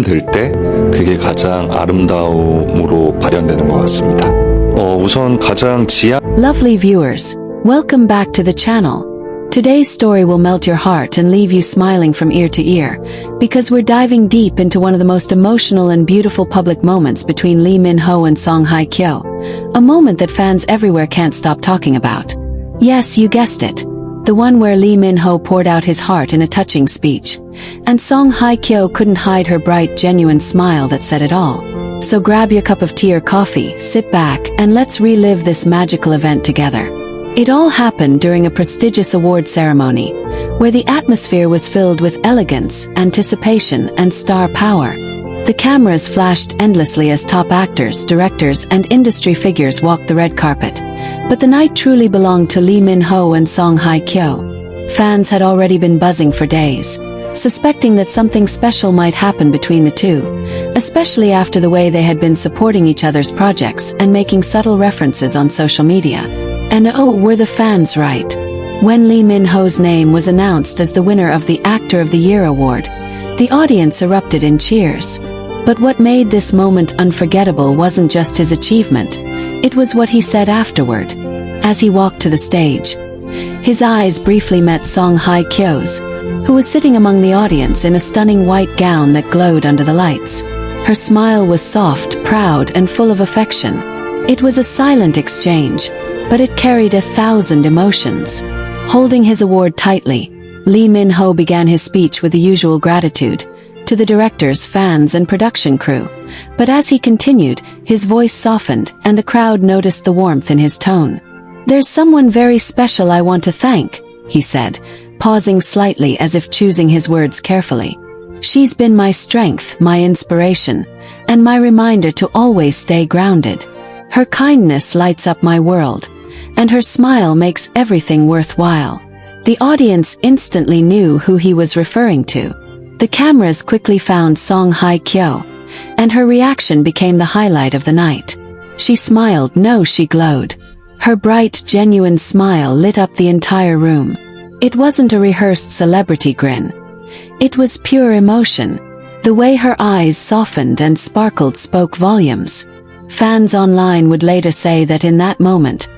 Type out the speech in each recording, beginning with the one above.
될 때 그게 가장 아름다움으로 발현되는 것 같습니다. 우선 가장 Lovely viewers, welcome back to the channel. Today's story will melt your heart and leave you smiling from ear to ear, because we're diving deep into one of the most emotional and beautiful public moments between Lee Min-ho and Song Hye Kyo, a moment that fans everywhere can't stop talking about. Yes, you guessed it. The one where Lee Min-ho poured out his heart in a touching speech, and Song Hye Kyo couldn't hide her bright, genuine smile that said it all. So grab your cup of tea or coffee, sit back, and let's relive this magical event together. It all happened during a prestigious award ceremony, where the atmosphere was filled with elegance, anticipation, and star power. The cameras flashed endlessly as top actors, directors, and industry figures walked the red carpet. But the night truly belonged to Lee Min-ho and Song Hye Kyo. Fans had already been buzzing for days, suspecting that something special might happen between the two, especially after the way they had been supporting each other's projects and making subtle references on social media. And oh, were the fans right? When Lee Min-ho's name was announced as the winner of the Actor of the Year award, the audience erupted in cheers. But what made this moment unforgettable wasn't just his achievement, it was what he said afterward. As he walked to the stage, his eyes briefly met Song Hye Kyo's, who was sitting among the audience in a stunning white gown that glowed under the lights. Her smile was soft, proud, and full of affection. It was a silent exchange, but it carried 1,000 emotions. Holding his award tightly, Lee Min-ho began his speech with the usual gratitude to the directors, fans, and production crew. But as he continued, his voice softened, and the crowd noticed the warmth in his tone. "There's someone very special I want to thank," he said, pausing slightly as if choosing his words carefully. "She's been my strength, my inspiration, and my reminder to always stay grounded. Her kindness lights up my world, and her smile makes everything worthwhile." The audience instantly knew who he was referring to. The cameras quickly found Song Hye Kyo, and her reaction became the highlight of the night. She smiled, no, she glowed. Her bright, genuine smile lit up the entire room. It wasn't a rehearsed celebrity grin. It was pure emotion. The way her eyes softened and sparkled spoke volumes. Fans online would later say that in that moment,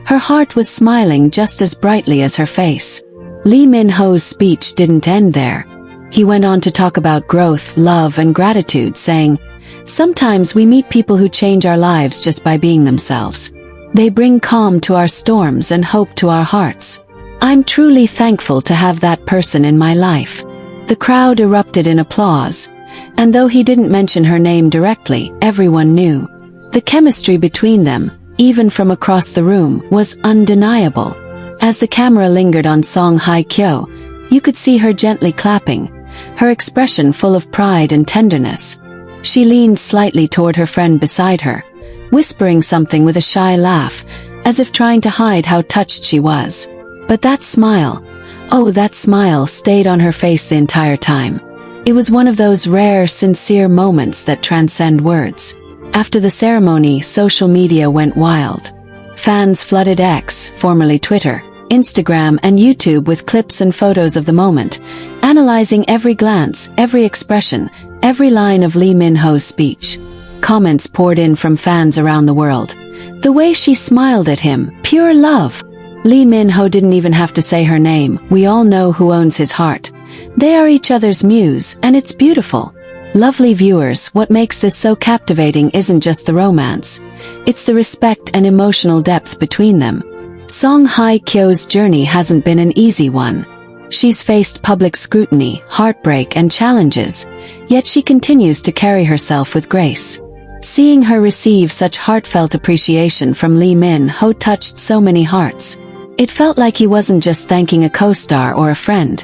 her heart was smiling just as brightly as her face. Lee Min-ho's speech didn't end there. He went on to talk about growth, love, and gratitude, saying, "Sometimes we meet people who change our lives just by being themselves. They bring calm to our storms and hope to our hearts. I'm truly thankful to have that person in my life." The crowd erupted in applause, and though he didn't mention her name directly, everyone knew. The chemistry between them, even from across the room, was undeniable. As the camera lingered on Song Hye Kyo, you could see her gently clapping, her expression full of pride and tenderness. She leaned slightly toward her friend beside her, whispering something with a shy laugh, as if trying to hide how touched she was. But that smile, oh, that smile stayed on her face the entire time. It was one of those rare, sincere moments that transcend words. After the ceremony, social media went wild. Fans flooded X, formerly Twitter, Instagram, and YouTube with clips and photos of the moment, analyzing every glance, every expression, every line of Lee Min-ho's speech. Comments poured in from fans around the world. The way she smiled at him, pure love. Lee Min-ho didn't even have to say her name, we all know who owns his heart. They are each other's muse, and it's beautiful. Lovely viewers, what makes this so captivating isn't just the romance. It's the respect and emotional depth between them. Song Hye Kyo's journey hasn't been an easy one. She's faced public scrutiny, heartbreak, and challenges, yet she continues to carry herself with grace. Seeing her receive such heartfelt appreciation from Lee Min-ho touched so many hearts. It felt like he wasn't just thanking a co-star or a friend.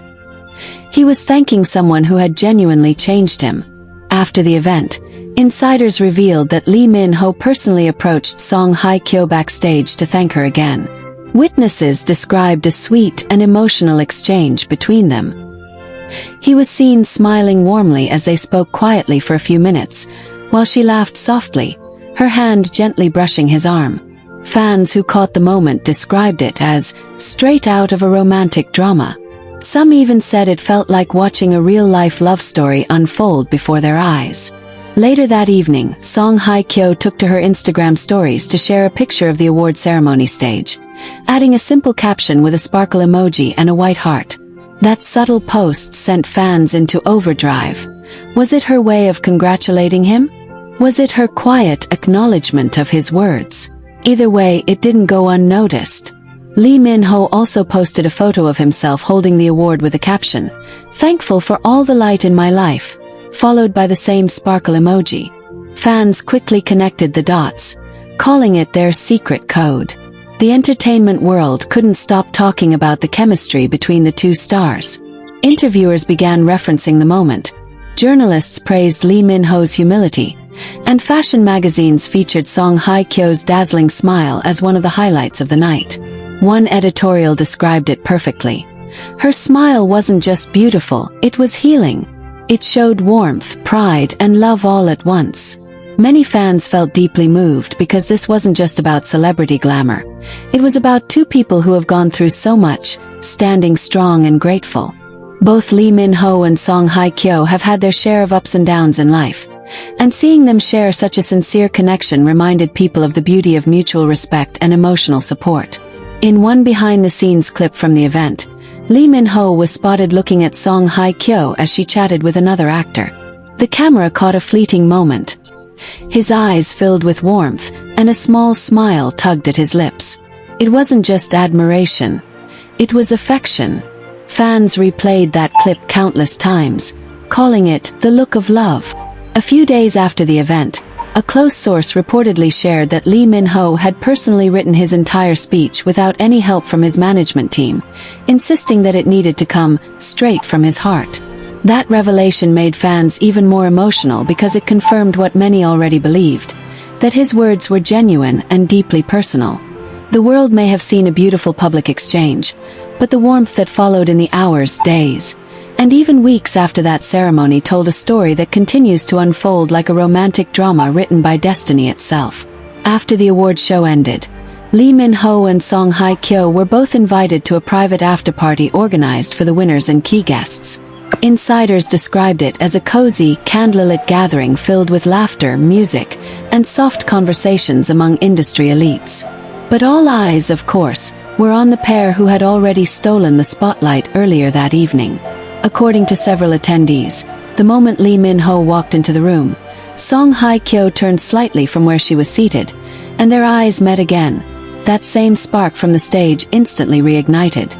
He was thanking someone who had genuinely changed him. After the event, insiders revealed that Lee Min-ho personally approached Song Hye Kyo backstage to thank her again. Witnesses described a sweet and emotional exchange between them. He was seen smiling warmly as they spoke quietly for a few minutes, while she laughed softly, her hand gently brushing his arm. Fans who caught the moment described it as straight out of a romantic drama. Some even said it felt like watching a real-life love story unfold before their eyes. Later that evening, Hye Kyo took to her Instagram stories to share a picture of the award ceremony stage, adding a simple caption with a sparkle emoji and a white heart. That subtle post sent fans into overdrive. Was it her way of congratulating him? Was it her quiet acknowledgement of his words? Either way, it didn't go unnoticed. Lee Min-ho also posted a photo of himself holding the award with a caption, "Thankful for all the light in my life," followed by the same sparkle emoji. Fans quickly connected the dots, calling it their secret code. The entertainment world couldn't stop talking about the chemistry between the two stars. Interviewers began referencing the moment. Journalists praised Lee Min-ho's humility, and fashion magazines featured Hye Kyo's dazzling smile as one of the highlights of the night. One editorial described it perfectly. Her smile wasn't just beautiful, it was healing. It showed warmth, pride, and love all at once. Many fans felt deeply moved because this wasn't just about celebrity glamour. It was about two people who have gone through so much, standing strong and grateful. Both Lee Min-ho and Hye Kyo have had their share of ups and downs in life, and seeing them share such a sincere connection reminded people of the beauty of mutual respect and emotional support. In one behind-the-scenes clip from the event, Lee Min-ho was spotted looking at Hye Kyo as she chatted with another actor. The camera caught a fleeting moment. His eyes filled with warmth, and a small smile tugged at his lips. It wasn't just admiration. It was affection. Fans replayed that clip countless times, calling it the look of love. A few days after the event, a close source reportedly shared that Lee Min-ho had personally written his entire speech without any help from his management team, insisting that it needed to come straight from his heart. That revelation made fans even more emotional because it confirmed what many already believed, that his words were genuine and deeply personal. The world may have seen a beautiful public exchange, but the warmth that followed in the hours, days, and even weeks after that ceremony told a story that continues to unfold like a romantic drama written by destiny itself. After the award show ended, Lee Min-ho and Hye Kyo were both invited to a private afterparty organized for the winners and key guests. Insiders described it as a cozy, candlelit gathering filled with laughter, music, and soft conversations among industry elites. But all eyes, of course, were on the pair who had already stolen the spotlight earlier that evening. According to several attendees, the moment Lee Min-ho walked into the room, Hye Kyo turned slightly from where she was seated, and their eyes met again. That same spark from the stage instantly reignited.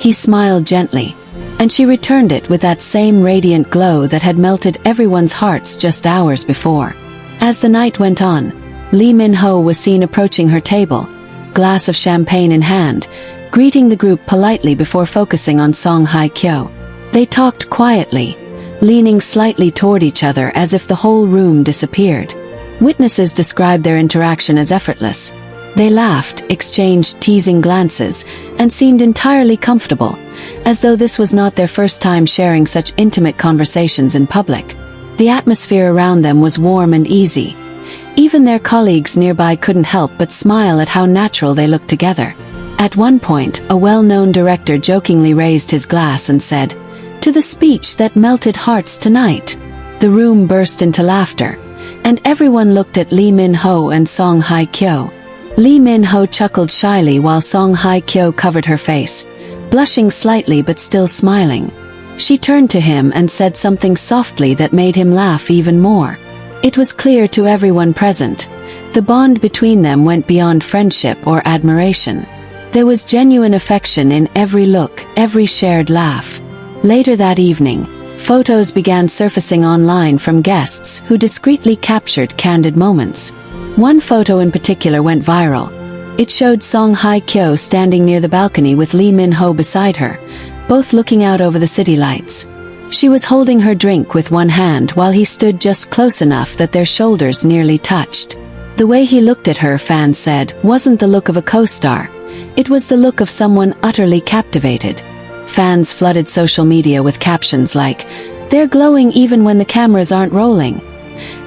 He smiled gently, and she returned it with that same radiant glow that had melted everyone's hearts just hours before. As the night went on, Lee Min-ho was seen approaching her table, glass of champagne in hand, greeting the group politely before focusing on Hye Kyo. They talked quietly, leaning slightly toward each other as if the whole room disappeared. Witnesses described their interaction as effortless. They laughed, exchanged teasing glances, and seemed entirely comfortable, as though this was not their first time sharing such intimate conversations in public. The atmosphere around them was warm and easy. Even their colleagues nearby couldn't help but smile at how natural they looked together. At one point, a well-known director jokingly raised his glass and said, "To the speech that melted hearts tonight." The room burst into laughter, and everyone looked at Lee Min-ho and Hye Kyo. Lee Min-ho chuckled shyly while Hye Kyo covered her face, blushing slightly but still smiling. She turned to him and said something softly that made him laugh even more. It was clear to everyone present. The bond between them went beyond friendship or admiration. There was genuine affection in every look, every shared laugh. Later that evening, photos began surfacing online from guests who discreetly captured candid moments. One photo in particular went viral. It showed Hye Kyo standing near the balcony with Lee Min-ho beside her, both looking out over the city lights. She was holding her drink with one hand while he stood just close enough that their shoulders nearly touched. The way he looked at her, fans said, wasn't the look of a co-star. It was the look of someone utterly captivated. Fans flooded social media with captions like, "They're glowing even when the cameras aren't rolling."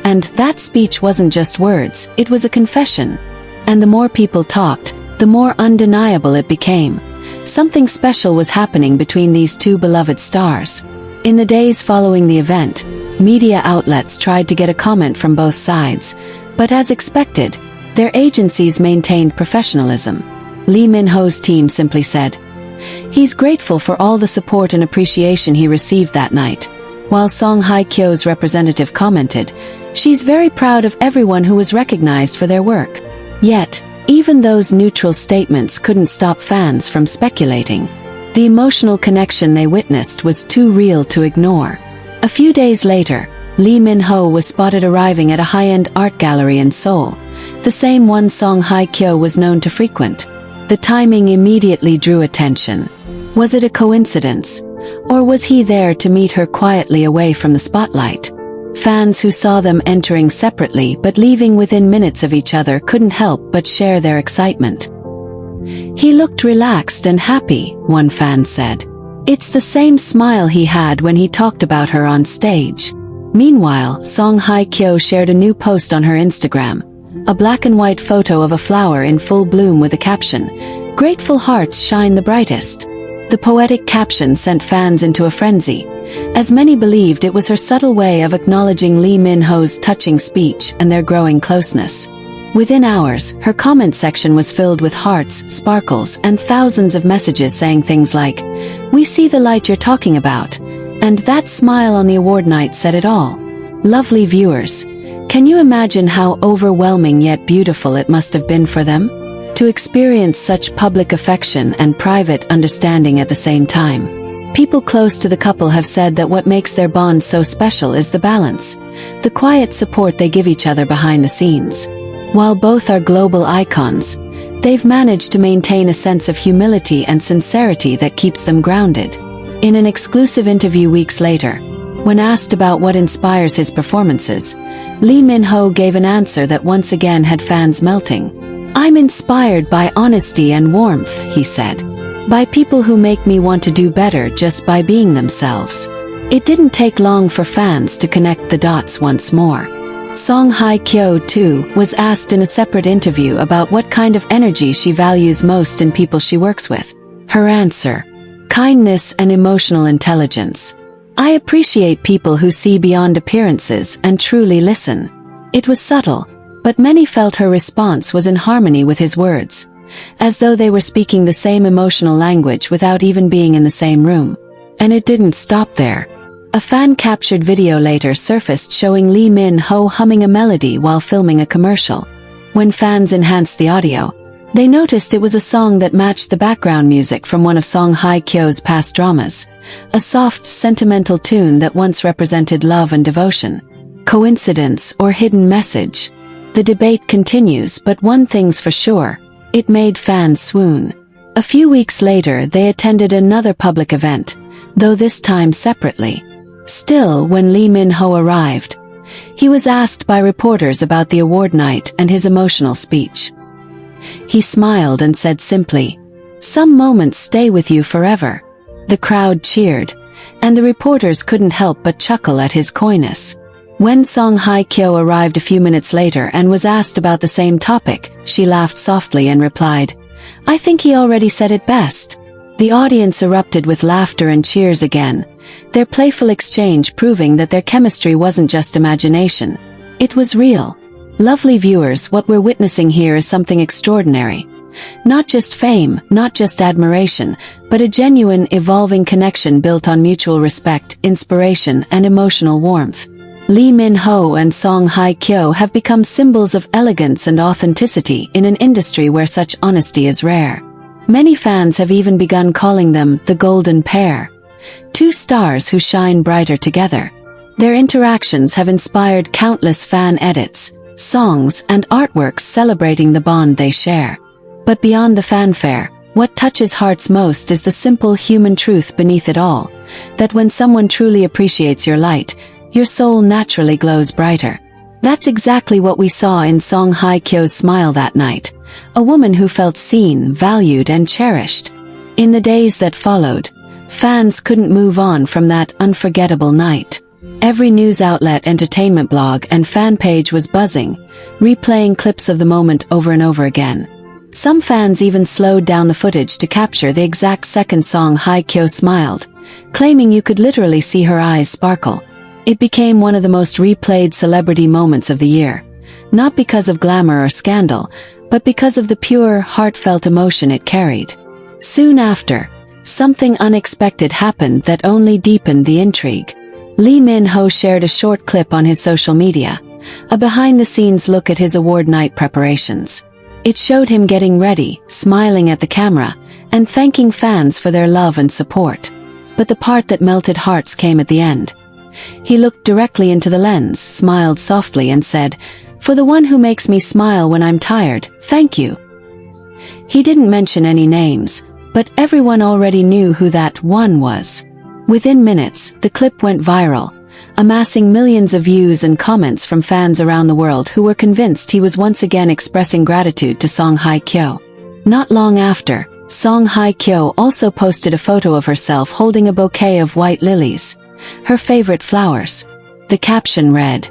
And that speech wasn't just words, it was a confession. And the more people talked, the more undeniable it became. Something special was happening between these two beloved stars. In the days following the event, media outlets tried to get a comment from both sides, but as expected, their agencies maintained professionalism. Lee Min-ho's team simply said, "He's grateful for all the support and appreciation he received that night," while Song Hye Kyo's representative commented, "She's very proud of everyone who was recognized for their work." Yet, even those neutral statements couldn't stop fans from speculating. The emotional connection they witnessed was too real to ignore. A few days later, Lee Min-ho was spotted arriving at a high-end art gallery in Seoul, the same one Song Hye Kyo was known to frequent. The timing immediately drew attention. Was it a coincidence? Or was he there to meet her quietly away from the spotlight? Fans who saw them entering separately but leaving within minutes of each other couldn't help but share their excitement. "He looked relaxed and happy," one fan said. "It's the same smile he had when he talked about her on stage." Meanwhile, Song Hye Kyo shared a new post on her Instagram, a black and white photo of a flower in full bloom with a caption, "Grateful hearts shine the brightest." The poetic caption sent fans into a frenzy, as many believed it was her subtle way of acknowledging Lee Min-ho's touching speech and their growing closeness. Within hours, her comment section was filled with hearts, sparkles, and thousands of messages saying things like, "We see the light you're talking about," and "That smile on the award night said it all." Lovely viewers, can you imagine how overwhelming yet beautiful it must have been for them? To experience such public affection and private understanding at the same time. People close to the couple have said that what makes their bond so special is the balance, the quiet support they give each other behind the scenes. While both are global icons, they've managed to maintain a sense of humility and sincerity that keeps them grounded. In an exclusive interview weeks later, when asked about what inspires his performances, Lee Min-ho gave an answer that once again had fans melting. "I'm inspired by honesty and warmth," he said. "By people who make me want to do better just by being themselves." It didn't take long for fans to connect the dots once more. Song Hye Kyo, too, was asked in a separate interview about what kind of energy she values most in people she works with. Her answer: kindness and emotional intelligence. "I appreciate people who see beyond appearances and truly listen." It was subtle, but many felt her response was in harmony with his words, as though they were speaking the same emotional language without even being in the same room. And it didn't stop there. A fan-captured video later surfaced showing Lee Min-ho humming a melody while filming a commercial. When fans enhanced the audio, they noticed it was a song that matched the background music from one of Song Hye Kyo's past dramas, a soft, sentimental tune that once represented love and devotion. Coincidence or hidden message? The debate continues, but one thing's for sure: it made fans swoon. A few weeks later, they attended another public event, though this time separately. Still, when Lee Min-ho arrived, he was asked by reporters about the award night and his emotional speech. He smiled and said simply, "Some moments stay with you forever." The crowd cheered, and the reporters couldn't help but chuckle at his coyness. When Song Hye Kyo arrived a few minutes later and was asked about the same topic, she laughed softly and replied, "I think he already said it best." The audience erupted with laughter and cheers again, their playful exchange proving that their chemistry wasn't just imagination. It was real. Lovely viewers, what we're witnessing here is something extraordinary. Not just fame, not just admiration, but a genuine, evolving connection built on mutual respect, inspiration, and emotional warmth. Lee Min-ho and Song Hye Kyo have become symbols of elegance and authenticity in an industry where such honesty is rare. Many fans have even begun calling them the golden pair, two stars who shine brighter together. Their interactions have inspired countless fan edits, songs, and artworks celebrating the bond they share. But beyond the fanfare, what touches hearts most is the simple human truth beneath it all, that when someone truly appreciates your light, your soul naturally glows brighter. That's exactly what we saw in Song Hye Kyo's smile that night, a woman who felt seen, valued, and cherished. In the days that followed, fans couldn't move on from that unforgettable night. Every news outlet, entertainment blog, and fan page was buzzing, replaying clips of the moment over and over again. Some fans even slowed down the footage to capture the exact second Song Hye Kyo smiled, claiming you could literally see her eyes sparkle. It became one of the most replayed celebrity moments of the year, not because of glamour or scandal, but because of the pure, heartfelt emotion it carried. Soon after, something unexpected happened that only deepened the intrigue. Lee Min-ho shared a short clip on his social media, a behind-the-scenes look at his award night preparations. It showed him getting ready, smiling at the camera, and thanking fans for their love and support. But the part that melted hearts came at the end. He looked directly into the lens, smiled softly and said, "For the one who makes me smile when I'm tired, thank you." He didn't mention any names, but everyone already knew who that one was. Within minutes, the clip went viral, amassing millions of views and comments from fans around the world who were convinced he was once again expressing gratitude to Song Hye Kyo. Not long after, Song Hye Kyo also posted a photo of herself holding a bouquet of white lilies, her favorite flowers. The caption read,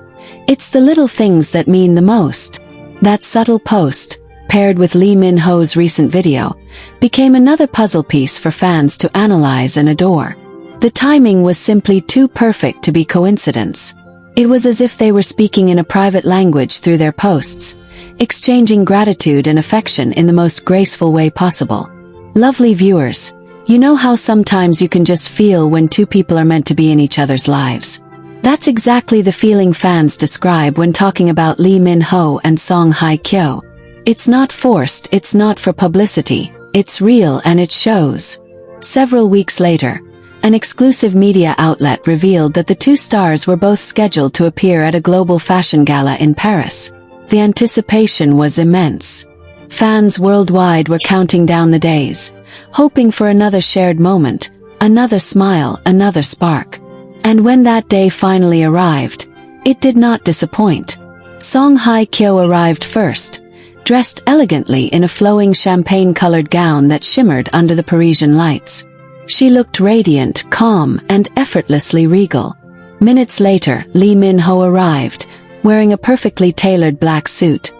"It's the little things that mean the most." That subtle post, paired with Lee Min-ho's recent video, became another puzzle piece for fans to analyze and adore. The timing was simply too perfect to be coincidence. It was as if they were speaking in a private language through their posts, exchanging gratitude and affection in the most graceful way possible. Lovely viewers, you know how sometimes you can just feel when two people are meant to be in each other's lives? That's exactly the feeling fans describe when talking about Lee Min-ho and Song Hye Kyo. It's not forced, it's not for publicity, it's real and it shows. Several weeks later, an exclusive media outlet revealed that the two stars were both scheduled to appear at a global fashion gala in Paris. The anticipation was immense. Fans worldwide were counting down the days, hoping for another shared moment, another smile, another spark. And when that day finally arrived, it did not disappoint. Song Hye Kyo arrived first, dressed elegantly in a flowing champagne-colored gown that shimmered under the Parisian lights. She looked radiant, calm, and effortlessly regal. Minutes later, Lee Min-ho arrived, wearing a perfectly tailored black suit.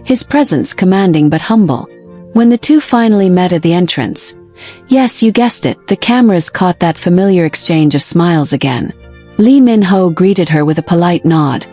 His presence commanding but humble. When the two finally met at the entrance, yes, you guessed it, the cameras caught that familiar exchange of smiles again. Lee Min-ho greeted her with a polite nod,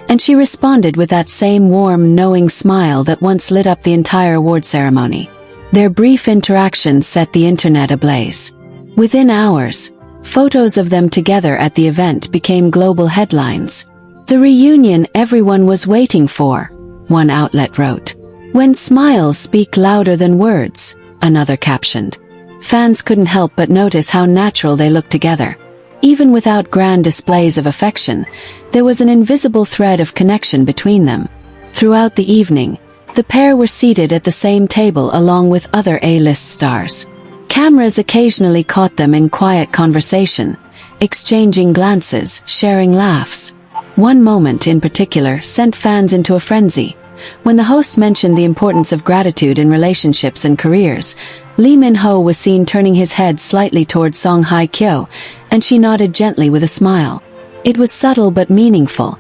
and she responded with that same warm, knowing smile that once lit up the entire award ceremony. Their brief interaction set the internet ablaze. Within hours, photos of them together at the event became global headlines. "The reunion everyone was waiting for," one outlet wrote. "When smiles speak louder than words," another captioned. Fans couldn't help but notice how natural they looked together. Even without grand displays of affection, there was an invisible thread of connection between them. Throughout the evening, the pair were seated at the same table along with other A-list stars. Cameras occasionally caught them in quiet conversation, exchanging glances, sharing laughs. One moment in particular sent fans into a frenzy. When the host mentioned the importance of gratitude in relationships and careers, Lee Min-ho was seen turning his head slightly towards Song Hye Kyo, and she nodded gently with a smile. It was subtle but meaningful,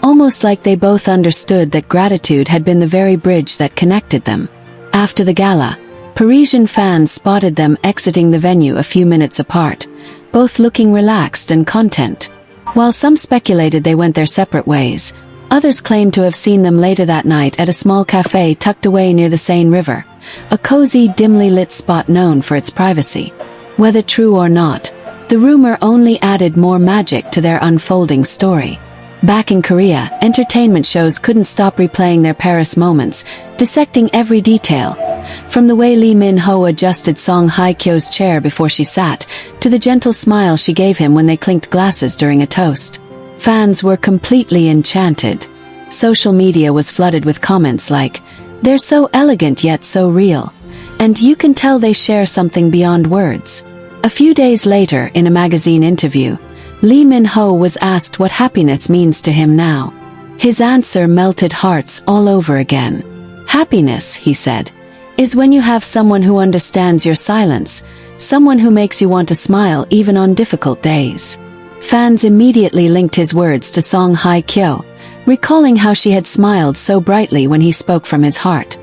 almost like they both understood that gratitude had been the very bridge that connected them. After the gala, Parisian fans spotted them exiting the venue a few minutes apart, both looking relaxed and content. While some speculated they went their separate ways, others claimed to have seen them later that night at a small cafe tucked away near the Seine River, a cozy, dimly lit spot known for its privacy. Whether true or not, the rumor only added more magic to their unfolding story. Back in Korea, entertainment shows couldn't stop replaying their Paris moments, dissecting every detail. From the way Lee Min-ho adjusted Song Hye Kyo's chair before she sat, to the gentle smile she gave him when they clinked glasses during a toast. Fans were completely enchanted. Social media was flooded with comments like, "They're so elegant yet so real," and "You can tell they share something beyond words." A few days later, in a magazine interview, Lee Min-ho was asked what happiness means to him now. His answer melted hearts all over again. "Happiness," he said, "is when you have someone who understands your silence, someone who makes you want to smile even on difficult days." Fans immediately linked his words to Song Hye Kyo, recalling how she had smiled so brightly when he spoke from his heart.